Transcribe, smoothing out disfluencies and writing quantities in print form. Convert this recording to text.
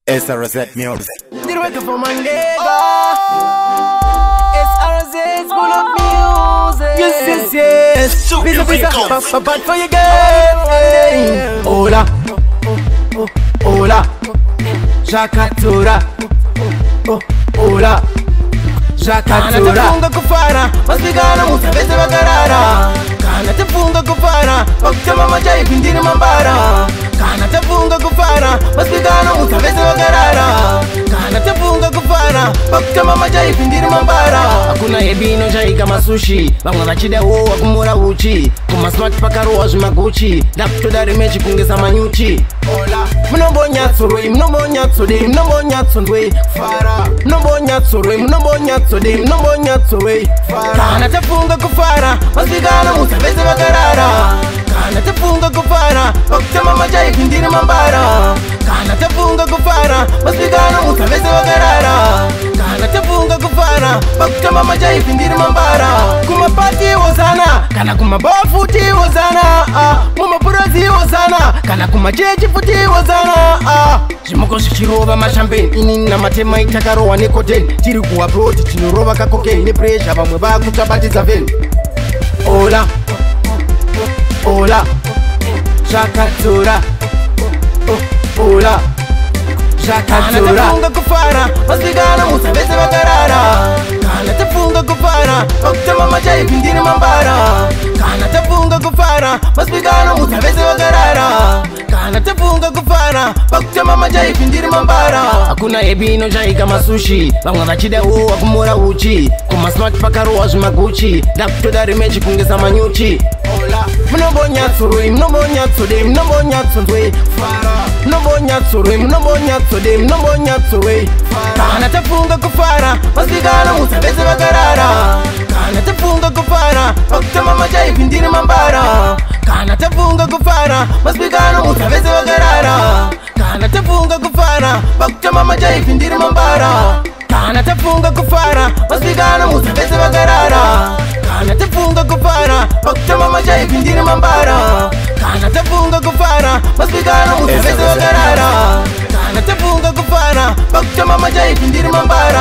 SRZ Music. Did work for my nigga. SRZ full of music. Yes. Pizza, bad for your game. Hola, hola, Jakatura. Hola, Jakatura. Kana tafunga kufara, maspigana mutabeze bagarara. Kana tafunga kufara, wakutama majai pindini mambara. Kana tafunga kufara, maspigana mutabeze bagarara. Kana tafunga kufara, wakutama majai pindini mambara. Hakuna ebino jai kama sushi, bangwa bachide wo wakumura uchi. Kuma smart pakaro wajima Gucci, dakutoda remechi kungesa manyuchi. Hola, mnobonya tsurwe, mnobonya tsude, mnobonya tsundwe. Fara, mnobonya tsurwe, mnobonya tsude, mnobonya tsurwe. Kana tafunga kufara, maspigana mutabeze bagarara. Kana tafunga kufara, wakutama majai pindini mambara. Kana tafunga kufara, maspigana mutabeze bagarara. Kana tafunga kufara, wakutama majai pindini mambara. Kuma pati wozana, kana kuma bafuti wozana. Muma purazi wozana, kana kuma jeji futi wozana. Jimoko shichiroba mashampeni, ini na matema itakarowa nekoten. Chiri kuwa broti, chinuroba kakoke, ne pressure bamwe bakutabatiza veni. Hola, hola, Jakatura. Hola, Jakatura. Kana tafunga kufara, maspigana mutabeze bagarara. Kana tafunga kufara, wakutama majai pindini mambara. Kana tafunga kufara, maspigana mutabeze bagarara. Kana tafunga kufara, wakutama majai pindini mambara. Hakuna ebino jai kama sushi, bangwa bachide wo wakumura uchi. Kuma smart pakaro wajima Gucci, dakutoda remechi kungesa manyuchi. Hola, mnobonya tsurwe, mnobonya tsude, mnobonya tsundwe. Fara, mnobonya tsurwe, mnobonya tsude, mnobonya tsurwe. Kana tafunga kufara, maspigana mutabeze bagarara. Kana tafunga kufara, wakutama majai pindini mambara. Kana tafunga kufara, maspigana mutabeze bagarara. Kana tafunga kufara, wakutama majai pindini mambara. Kana tafunga kufara, maspigana mutabeze bagarara. Kana tafunga kufara, wakutama majai pindini mambara. Kana tafunga kufara, maspigana mutabeze bagarara. Kana tafunga kufara, wakutama majai pindini mambara.